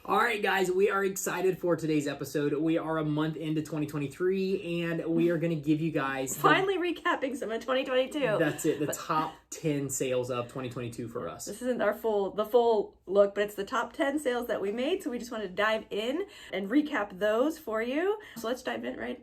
All right, guys, we are excited for today's episode. We are a month into 2023, and we are going to give you guys... Finally recapping some of 2022. That's it, the top 10 sales of 2022 for us. This isn't the full look, but it's the top 10 sales that we made, so we just wanted to dive in and recap those for you. So let's dive right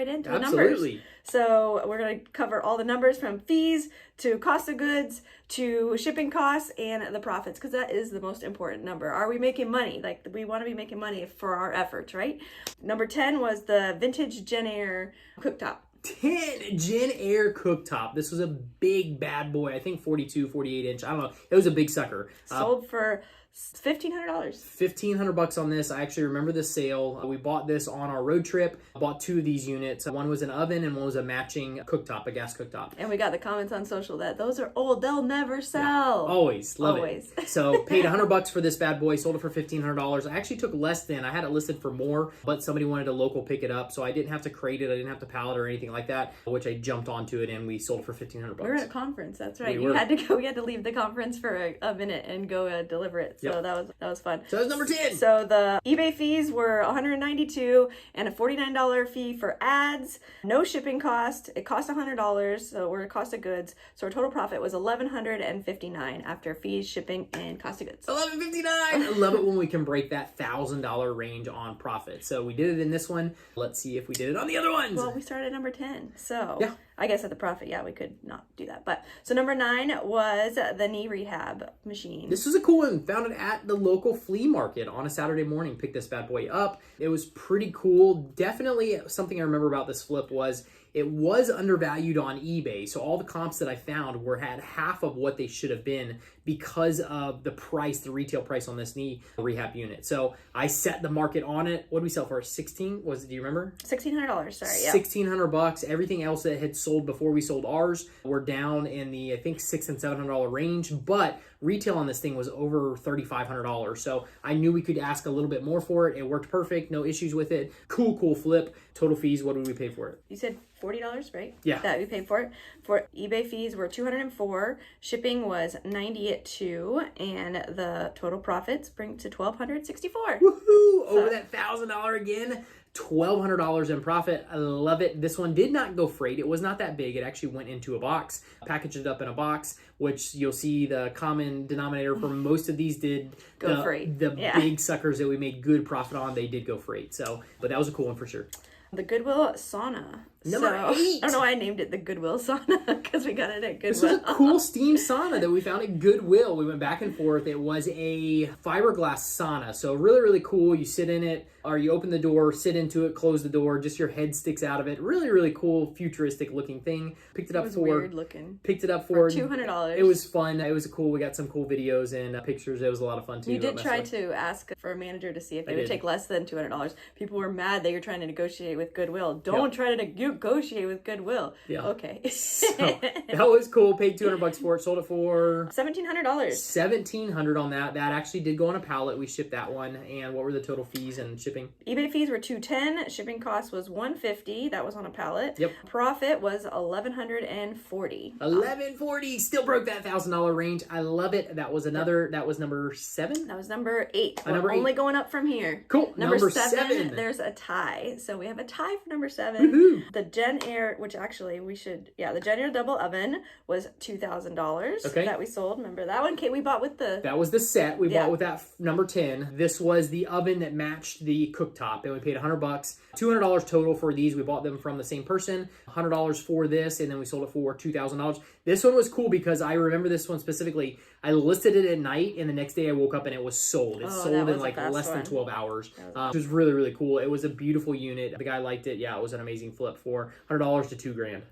into the numbers. Absolutely. So we're going to cover all the numbers from fees to cost of goods to shipping costs and the profits, because that is the most important number. Are we making money? Like, we want to be making money for our efforts, right? Number 10 was the vintage JennAir cooktop. 10 JennAir cooktop. This was a big bad boy. I think 42, 48 inch. I don't know. It was a big sucker. Sold for $1,500. $1,500 on this. I actually remember the sale. We bought this on our road trip. I bought two of these units. One was an oven and one was a matching cooktop, a gas cooktop. And we got the comments on social that those are old. They'll never sell. Yeah, always. Love it. So paid $100 for this bad boy. Sold it for $1,500. I actually took less than. I had it listed for more, but somebody wanted a local pick it up. So I didn't have to crate it. I didn't have to pallet or anything like that, which I jumped onto it and we sold it for $1,500. We were at a conference. That's right. We had to go. We had to leave the conference for a minute and go deliver it. So that was fun. So that's number 10. So the eBay fees were $192 and a $49 fee for ads. No shipping cost. It cost $100. So we're cost of goods. So our total profit was $1,159 after fees, shipping, and cost of goods. $1,159. I love it when we can break that $1,000 range on profit. So we did it in this one. Let's see if we did it on the other ones. Well, we started at number 10. So yeah. I guess at the profit, we could not do that. But so number 9 was the knee rehab machine. This was a cool one. Found it at the local flea market on a Saturday morning. Picked this bad boy up. It was pretty cool. Definitely something I remember about this flip was it was undervalued on eBay. So all the comps that I found had half of what they should have been because of the price, the retail price on this knee rehab unit. So I set the market on it. What did we sell for? 16? Do you remember? $1,600. Sorry. Yeah. $1,600. Everything else that had sold before we sold ours were down in the, I think, $600 and $700 range. But retail on this thing was over $3,500. So I knew we could ask a little bit more for it. It worked perfect. No issues with it. Cool flip. Total fees, what did we pay for it? You said $40, right? Yeah. That we paid for it. For eBay fees were $204. Shipping was $98.02, and the total profits bring to $1,264. Woohoo! Over that $1,000 again. $1,200 in profit. I love it. This one did not go freight. It was not that big. It actually went into a box, packaged it up in a box, which you'll see the common denominator for most of these did go freight. The big suckers that we made good profit on, they did go freight. So, but that was a cool one for sure. The Goodwill sauna. Number 8. I don't know why I named it the Goodwill sauna, because we got it at Goodwill. This was a cool steam sauna that we found at Goodwill. We went back and forth. It was a fiberglass sauna. So really cool. You sit in it, or you open the door, sit into it, close the door, just your head sticks out of it. Really cool, futuristic looking thing. Picked it up for weird looking. Picked it up for $200. It was fun. It was cool. We got some cool videos and pictures. It was a lot of fun too. You did try to ask for a manager to see if they would take less than $200. People were mad that you're trying to negotiate with Goodwill. Don't try to negotiate with Goodwill. Yeah. Okay. So, that was cool. Paid $200 for it. Sold it for $1,700. $1,700 on that. That actually did go on a pallet. We shipped that one. And what were the total fees and shipping? eBay fees were $210. Shipping cost was $150. That was on a pallet. Yep. Profit was $1,140. $1,140. Still broke that $1,000 range. I love it. That was another. That was number 7. That was number 8. Number 8. Only going up from here. Cool. Number 7. There's a tie. So we have a tie for number 7. Woohoo. The JennAir, which actually the JennAir double oven was $2,000 that we sold. Remember that one? Okay, we bought with the... That was the set we bought with that number 10. This was the oven that matched the cooktop, and we paid $100. $200 total for these. We bought them from the same person. $100 for this, and then we sold it for $2,000. This one was cool because I remember this one specifically. I listed it at night, and the next day I woke up and it was sold. It sold in like less than 12 hours. It was really cool. It was a beautiful unit. The guy liked it. Yeah, it was an amazing flip for $100 to $2,000.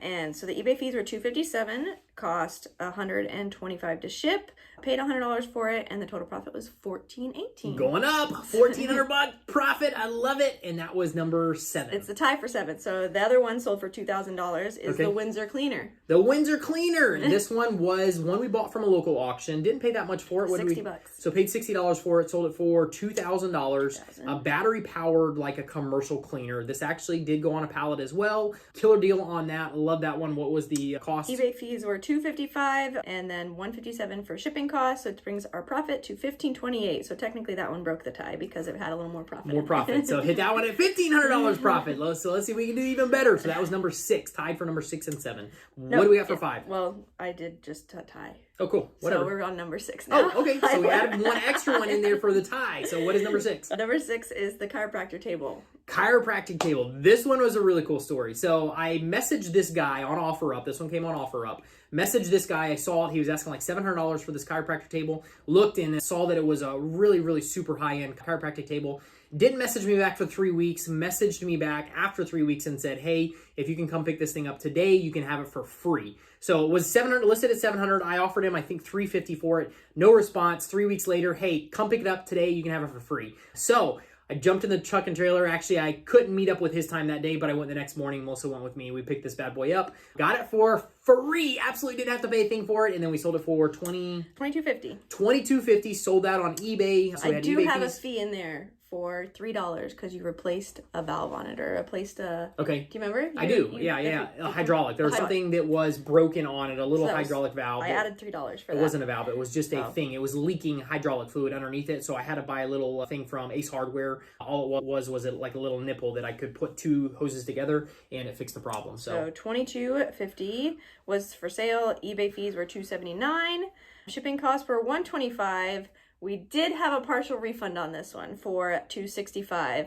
And so the eBay fees were $257, cost $125 to ship, paid $100 for it, and the total profit was $1,418. Going up, $1,400 profit. I love it. And that was number 7. It's the tie for 7. So the other one sold for $2,000 is the Windsor Cleaner. The Windsor Cleaner. This one was one we bought from a local auction. Didn't pay that much for it. $60. So paid $60 for it. Sold it for $2,000. A battery powered like a commercial cleaner. This actually did go on a pallet as well. Killer deal on that. Love that one. What was the cost? eBay fees were $255 and then $157 for shipping costs. So it brings our profit to $1,528. So technically that one broke the tie because it had a little more profit. More profit. So hit that one at $1,500 profit. So let's see if we can do even better. So that was number 6, tied for number 6 and 7. What do we got for 5? Well, I did just a tie. Oh, cool. Whatever. So we're on number 6 now. Oh, okay. So we added one extra one in there for the tie. So what is number 6? Number 6 is the chiropractor table. Chiropractic table. This one was a really cool story. So I messaged this guy on OfferUp. This one came on OfferUp. Messaged this guy. I saw it. He was asking like $700 for this chiropractic table. Looked and saw that it was a really, really super high-end chiropractic table. Didn't message me back for 3 weeks. Messaged me back after 3 weeks and said, hey, if you can come pick this thing up today, you can have it for free. So it was $700, listed at $700. I offered him, I think, $350 for it. No response. 3 weeks later, hey, come pick it up today. You can have it for free. So I jumped in the truck and trailer. Actually, I couldn't meet up with his time that day, but I went the next morning. Melissa went with me. We picked this bad boy up. Got it for free. Absolutely didn't have to pay a thing for it. And then we sold it for $22.50. $22.50. Sold that on eBay. So I do have a fee in there for $3 because you replaced a valve on it or replaced a... Okay. Do you remember? I do. Yeah. A hydraulic. There was something that was broken on it, a little hydraulic valve. I added $3 for that. It wasn't a valve. It was just a thing. It was leaking hydraulic fluid underneath it. So I had to buy a little thing from Ace Hardware. All it was like a little nipple that I could put 2 hoses together and it fixed the problem. So $22.50 was for sale. eBay fees were $279. Shipping costs were $125. We did have a partial refund on this one for $265.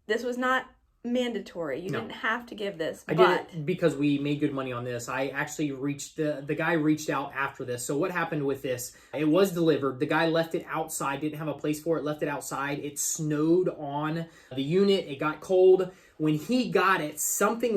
This was not mandatory. You didn't have to give this. I did it because we made good money on this. I actually reached the guy reached out after this. So what happened with this? It was delivered. The guy left it outside, didn't have a place for it, left it outside. It snowed on the unit. It got cold. When he got it,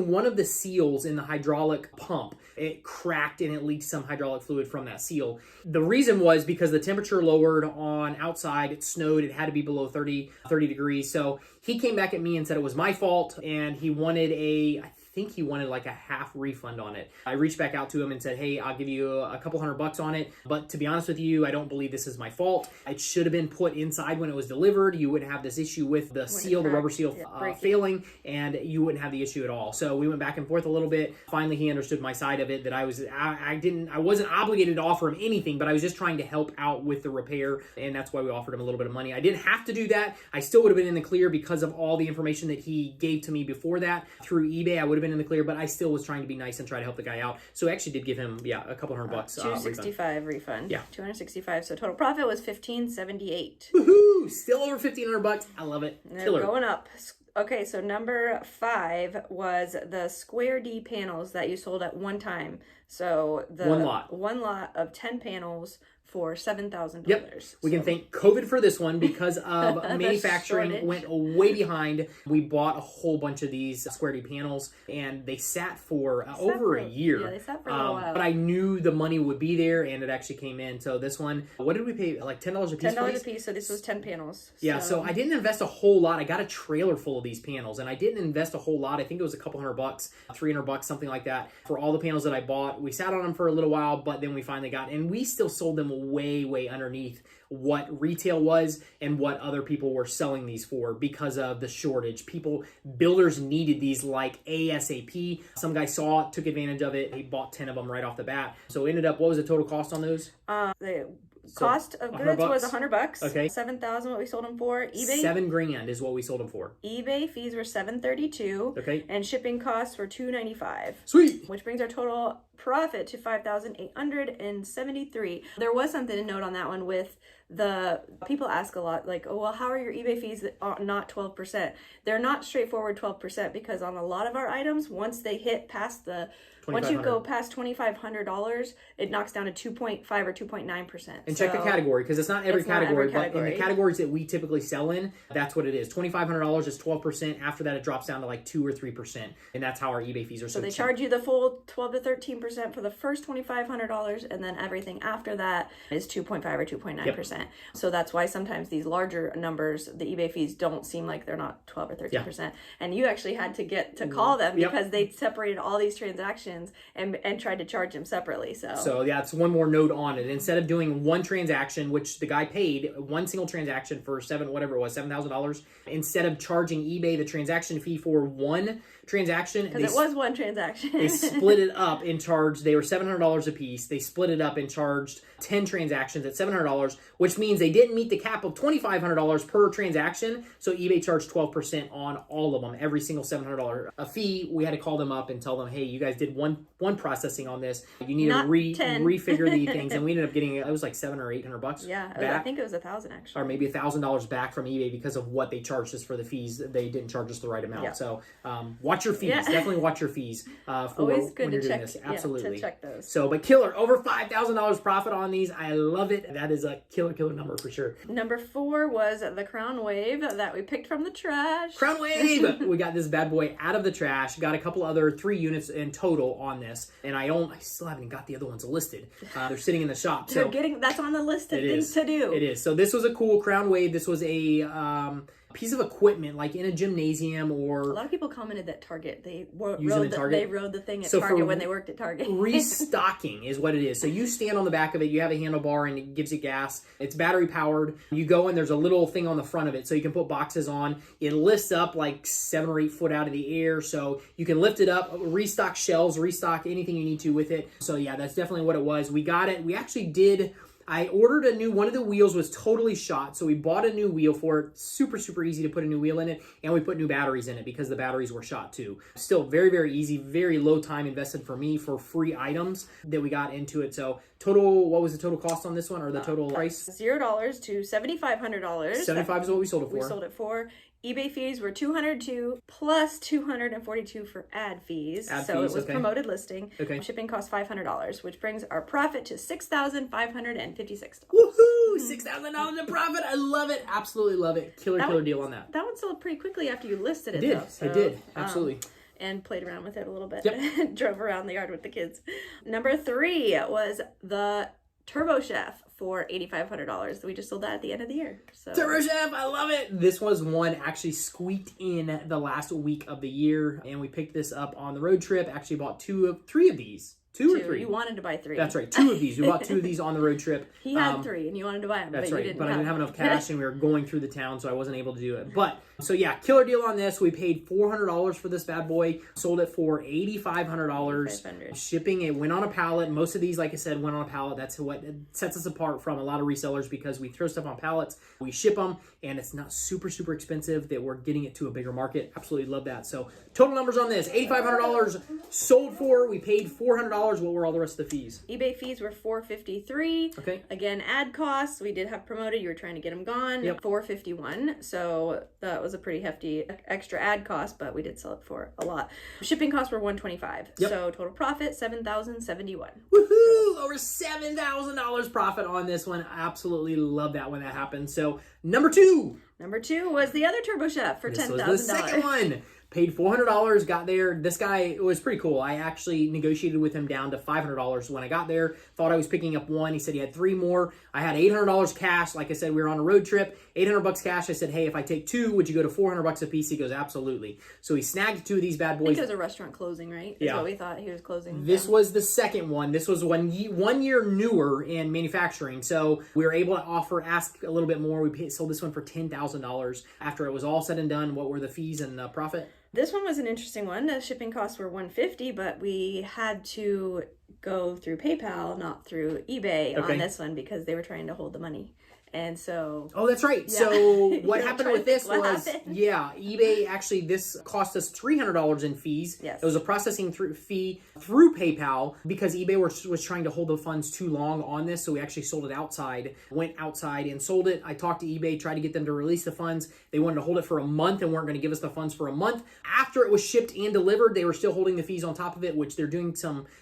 one of the seals in the hydraulic pump, it cracked and it leaked some hydraulic fluid from that seal. The reason was because the temperature lowered on outside, it snowed, it had to be below 30 degrees. So he came back at me and said it was my fault and he wanted I think he wanted like a half refund on it. I reached back out to him and said, hey, I'll give you a couple $100 on it. But to be honest with you, I don't believe this is my fault. It should have been put inside when it was delivered. You wouldn't have this issue with the seal, the rubber seal failing, and you wouldn't have the issue at all. So we went back and forth a little bit. Finally, he understood my side of it, that I wasn't obligated to offer him anything, but I was just trying to help out with the repair. And that's why we offered him a little bit of money. I didn't have to do that. I still would have been in the clear because of all the information that he gave to me before that through eBay. I would have been in the clear, but I still was trying to be nice and try to help the guy out. So I actually did give him, a couple $100. $265 refund. Yeah. $265. So total profit was $1,578. Woohoo! Still over $1,500. I love it. Killer. They're going up. Okay, so number 5 was the Square D panels that you sold at one time. So the one lot of 10 panels for $7,000. Yep. We can thank COVID for this one because of manufacturing went way behind. We bought a whole bunch of these Square D panels and they sat for over a year. Yeah, they sat for a while. But I knew the money would be there and it actually came in. So this one, what did we pay? Like $10 a piece? $10 a piece. So this was 10 panels. Yeah. So I didn't invest a whole lot. I got a trailer full of these panels and I didn't invest a whole lot. I think it was a couple $100, $300, something like that for all the panels that I bought. We sat on them for a little while, but then we finally got, and we still sold them way underneath what retail was and what other people were selling these for because of the shortage. Builders needed these like ASAP. Some guy saw it, took advantage of it. He bought 10 of them right off the bat. So ended up, what was the total cost on those? Cost of goods was $100. Okay. $7,000 what we sold them for. eBay $7,000 is what we sold them for. eBay fees were $732. Okay. And shipping costs were $295. Sweet. Which brings our total profit to $5,873. There was something to note on that one with the people ask a lot like, oh well, how are your eBay fees that are not 12%? They're not straightforward 12% because on a lot of our items, once they hit past once you go past $2,500, it knocks down to 2.5 or 2.9%. And check the category because it's not every category, but in the categories that we typically sell in, that's what it is. $2,500 is 12%. After that, it drops down to like 2 or 3%, and that's how our eBay fees are. So they charge you the full 12 to 13% for the first $2,500, and then everything after that is 2.5 or 2.9%. Yep. So that's why sometimes these larger numbers, the eBay fees don't seem like they're not 12 or 13%. Yeah. And you actually had to get to call them because they separated all these transactions and tried to charge them separately. So yeah, it's one more note on it. Instead of doing one transaction, which the guy paid one single transaction for $7,000, instead of charging eBay the transaction fee for one transaction, because it was one transaction, they split it up and charged, they were $700 a piece. They split it up and charged 10 transactions at $700, which means they didn't meet the cap of $2,500 per transaction. So eBay charged 12% on all of them, every single $700 a fee. We had to call them up and tell them, hey, you guys did one processing on this. You need Not to 10. refigure the things. And we ended up getting, it was like $700 or $800 Yeah, back. I think it was $1,000 actually. Or maybe $1,000 back from eBay because of what they charged us for the fees. They didn't charge us the right amount. Yeah. So watch your fees. Yeah. Definitely watch your fees for Always good when to you're doing check. this. Absolutely. Yeah, to check those. So, but killer, over $5,000 profit on these. I love it. That is a killer number for sure. Number 4 was the Crown Wave that we picked from the trash. Crown Wave! We got this bad boy out of the trash. Got a couple other 3 units in total on this. And I still haven't got the other ones listed. They're sitting in the shop. So That's on the list of things to do. It is. So this was a cool Crown Wave. This was a piece of equipment like in a gymnasium or... A lot of people commented that Target, they rode the thing at So Target when they worked at Target. Restocking is what it is. So you stand on the back of it, you have a handlebar and it gives you gas. It's battery powered. You go and there's a little thing on the front of it so you can put boxes on. It lifts up like 7 or 8 foot out of the air. So you can lift it up, restock shelves, restock anything you need to with it. So yeah, that's definitely what it was. We got it. We actually did... I ordered a new, one of the wheels was totally shot, so we bought a new wheel for it. Super easy to put a new wheel in it, and we put new batteries in it because the batteries were shot too. Still very easy, very low time invested for me for free items that we got into it. So total, what was the total cost on this one, or the total price? $0 to $7,500. 75 is what we sold it for. We sold it for. eBay fees were $202 plus $242 for ad fees. So it was promoted listing. Okay. Shipping cost $500, which brings our profit to $6,556. Woohoo! $6,000 in profit. I love it. Absolutely love it. Killer deal on that. That one sold pretty quickly after you listed it. It did. Absolutely. And played around with it a little bit. Yep. Drove around the yard with the kids. Number 3 was the Turbo Chef for $8,500. We just sold that at the end of the year. So. Turbo Chef, I love it. This was one actually squeaked in the last week of the year, and we picked this up on the road trip. Actually bought 3 of these. Two or 3? You wanted to buy 3. That's right. 2 of these. We bought 2 of these on the road trip. He had 3 and you wanted to buy them. That's but right. You didn't but I didn't have enough cash and we were going through the town, so I wasn't able to do it. But so yeah, killer deal on this. We paid $400 for this bad boy. Sold it for $8,500. Shipping, it went on a pallet. Most of these, like I said, went on a pallet. That's what sets us apart from a lot of resellers because we throw stuff on pallets, we ship them, and it's not super expensive that we're getting it to a bigger market. Absolutely love that. So total numbers on this, $8,500 sold for. We paid $400. What were all the rest of the fees? eBay fees were $453. Okay. Again, ad costs, we did have promoted. You were trying to get them gone. Yep. $451. So that was a pretty hefty extra ad cost, but we did sell it for a lot. Shipping costs were $125. Yep. So total profit $7,071. Woohoo! Over $7,000 profit on this one. I absolutely love that when that happens. So number 2. Number 2 was the other Turbo Chef for $10,000. This was the second one. Paid $400, got there. This guy, it was pretty cool. I actually negotiated with him down to $500 when I got there. Thought I was picking up 1. He said he had 3 more. I had $800 cash. Like I said, we were on a road trip. $800 cash. I said, hey, if I take 2, would you go to $400 a piece? He goes, absolutely. So he snagged 2 of these bad boys. I think it was a restaurant closing, right? Is what we thought he was closing. This was the second one. This was 1 year newer in manufacturing. So we were able to ask a little bit more. We sold this one for $10,000. After it was all said and done, what were the fees and the profit? This one was an interesting one. The shipping costs were $150, but we had to go through PayPal, not through eBay on this one because they were trying to hold the money. And so... Oh, that's right. Yeah. So what happened with this was... Yeah, eBay actually, this cost us $300 in fees. Yes. It was a processing fee through PayPal because eBay was trying to hold the funds too long on this. So we actually sold it outside, went outside and sold it. I talked to eBay, tried to get them to release the funds. They wanted to hold it for a month and weren't going to give us the funds for a month. After it was shipped and delivered, they were still holding the fees on top of it, which they're doing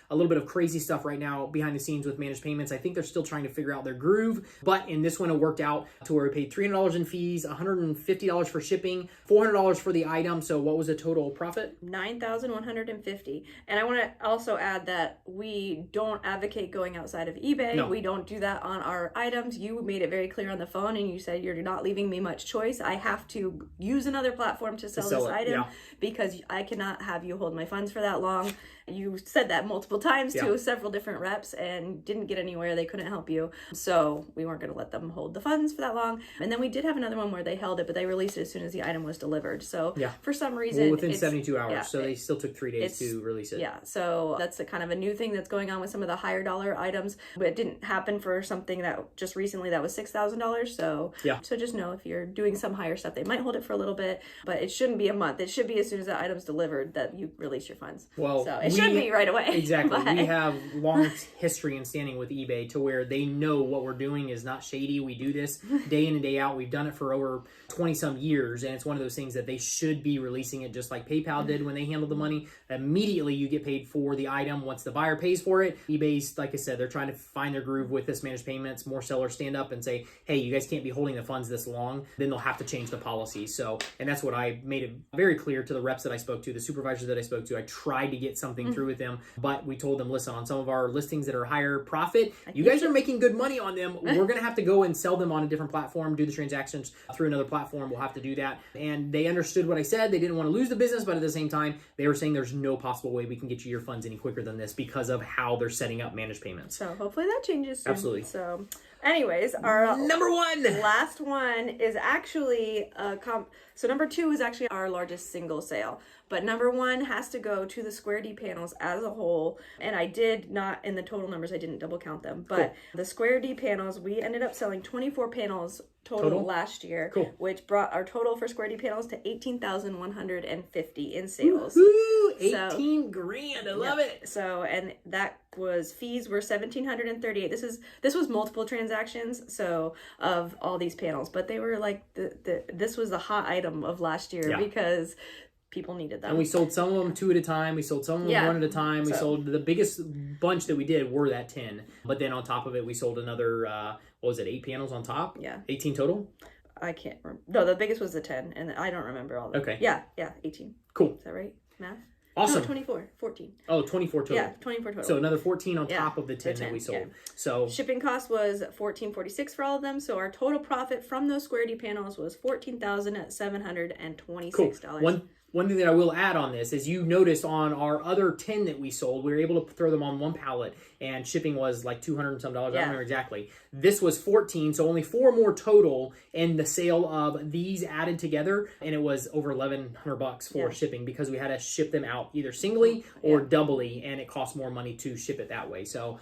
a little bit of crazy stuff right now behind the scenes with managed payments. I think they're still trying to figure out their groove. But in this one, it worked out to where we paid $300 in fees, $150 for shipping, $400 for the item. So what was the total profit? $9,150. And I want to also add that we don't advocate going outside of eBay. No. We don't do that on our items. You made it very clear on the phone and you said you're not leaving me much choice. I have to use another platform to sell this item because I cannot have you hold my funds for that long. You said that multiple times to several different reps and didn't get anywhere. They couldn't help you. So we weren't going to let them hold hold the funds for that long. And then we did have another one where they held it, but they released it as soon as the item was delivered. So for some reason, within 72 hours. So they still took 3 days to release it. Yeah. So that's a kind of a new thing that's going on with some of the higher dollar items, but it didn't happen for something that just recently that was $6,000. So so just know if you're doing some higher stuff, they might hold it for a little bit, but it shouldn't be a month. It should be as soon as the item's delivered that you release your funds. Well, so it should be right away. Exactly. We have long history and standing with eBay to where they know what we're doing is not shady. We do this day in and day out. We've done it for over 20 some years, and it's one of those things that they should be releasing it just like PayPal did when they handled the money. Immediately you get paid for the item once the buyer pays for it. eBay's, like I said, they're trying to find their groove with this managed payments. More sellers stand up and say, hey, you guys can't be holding the funds this long. Then they'll have to change the policy. So, and that's what I made it very clear to the reps that I spoke to, the supervisors that I spoke to. I tried to get something through with them, but we told them, listen, on some of our listings that are higher profit, you guys are making good money on them. We're going to have to go and sell them on a different platform, do the transactions through another platform. We'll have to do that. And they understood what I said. They didn't want to lose the business, but at the same time, they were saying there's no possible way we can get you your funds any quicker than this because of how they're setting up managed payments. So hopefully that changes soon. Absolutely. So anyways, our number one, last one is actually so number 2 is actually our largest single sale, but number 1 has to go to the Square D panels as a whole. And I did not, in the total numbers, I didn't double count them, but the Square D panels, we ended up selling 24 panels total last year, which brought our total for Square D panels to 18,150 in sales. Woo-hoo, 18 grand. I love it. So, and that was fees were 1,738. This was multiple transactions, so of all these panels, but they were like this was the hot item of last year because people needed them. And we sold some of them 2 at a time. We sold some of them 1 at a time. We sold the biggest bunch that we did were that 10. But then on top of it, we sold another, 8 panels on top? Yeah. 18 total? I can't remember. No, the biggest was the 10, and I don't remember all of them. Okay. Yeah, 18. Cool. Is that right? Math? Awesome. No, 24. 14. Oh, 24 total. Yeah, 24 total. So another 14 on top of the 10 that we sold. Yeah. So shipping cost was $14.46 for all of them. So our total profit from those Square D panels was $14,726. Cool. One thing that I will add on this is you noticed on our other 10 that we sold, we were able to throw them on one pallet and shipping was like $200 and some dollars. I don't remember exactly. This was 14, so only 4 more total in the sale of these added together, and it was over $1,100 for shipping because we had to ship them out either singly or doubly, and it cost more money to ship it that way. So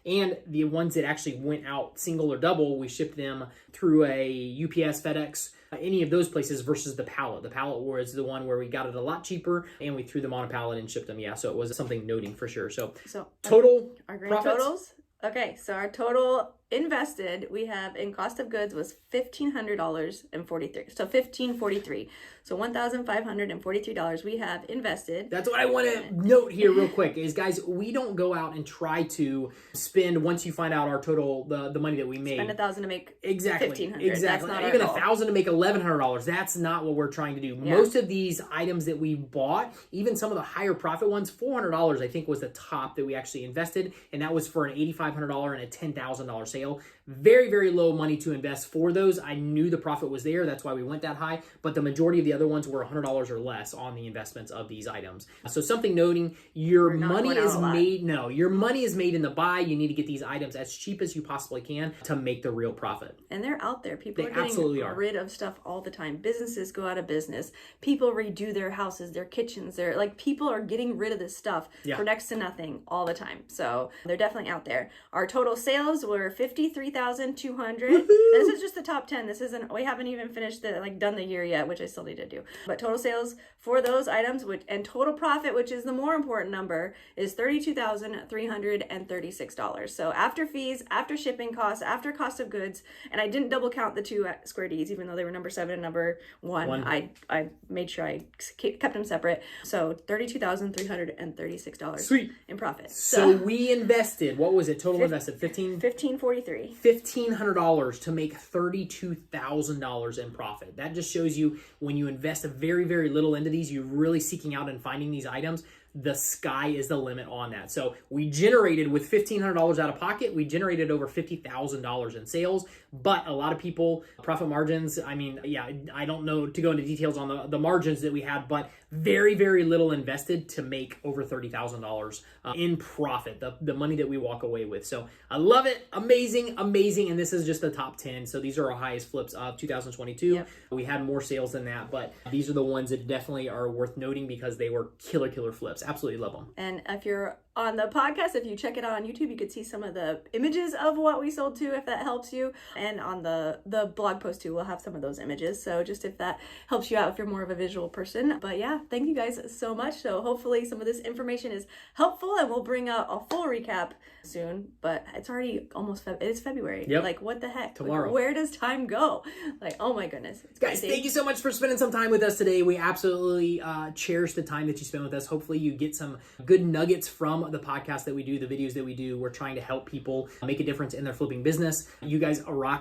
and the ones that actually went out single or double, we shipped them through a UPS, FedEx, any of those places versus the pallet. The pallet was the one where we got it a lot cheaper and we threw them on a pallet and shipped them. Yeah, so it was something noting for sure. So total our grand totals. Okay, so our total invested we have in cost of goods was $1,500.43. So $1,543. So $1,543 we have invested. That's what I want to note here real quick is, guys, we don't go out and try to spend, once you find out our total, the money that we made. Spend $1,000 to make $1,500. Exactly. That's not even our goal. $1,000 to make $1,100. That's not what we're trying to do. Yeah. Most of these items that we bought, even some of the higher profit ones, $400 I think was the top that we actually invested, and that was for an $8,500 and a $10,000 sale. Very, very low money to invest for those. I knew the profit was there. That's why we went that high. But the majority of the other ones were $100 or less on the investments of these items. So something noting, your money is made. No, your money is made in the buy. You need to get these items as cheap as you possibly can to make the real profit. And they're out there. People are getting rid of stuff all the time. Businesses go out of business. People redo their houses, their kitchens. They're like, people are getting rid of this stuff for next to nothing all the time. So they're definitely out there. Our total sales were $53,200. This is just the top 10. This isn't, we haven't even finished done the year yet, which I still need to do. But total sales for those items, and total profit, which is the more important number, is $32,336. So after fees, after shipping costs, after cost of goods, and I didn't double count the 2 at Square D's, even though they were number 7 and number 1. I made sure I kept them separate. So $32,336 Sweet. In profit. So we invested, what was it? Total invested $1,543. $1,500 to make $32,000 in profit. That just shows you when you invest a very, very little into these, you're really seeking out and finding these items, the sky is the limit on that. So we generated, with $1,500 out of pocket, we generated over $50,000 in sales. But a lot of people, profit margins, I mean, yeah, I don't know to go into details on the margins that we had, but very, very little invested to make over $30,000 in profit, the money that we walk away with. So I love it. Amazing, amazing. And this is just the top 10. So these are our highest flips of 2022. Yep. We had more sales than that, but these are the ones that definitely are worth noting because they were killer flips. Absolutely love them. And if you're on the podcast, if you check it out on YouTube, you could see some of the images of what we sold too, if that helps you. And on the blog post too, we'll have some of those images. So just if that helps you out, if you're more of a visual person. But yeah, thank you guys so much. So hopefully some of this information is helpful, and we'll bring out a full recap soon. But it's already almost it's February. Yep. Like, what the heck? Tomorrow. Like, where does time go? Like, oh my goodness. It's Guys, crazy. thank you so much for spending some time with us today. We absolutely cherish the time that you spend with us. Hopefully you get some good nuggets from the podcast that we do, the videos that we do. We're trying to help people make a difference in their flipping business. You guys rock.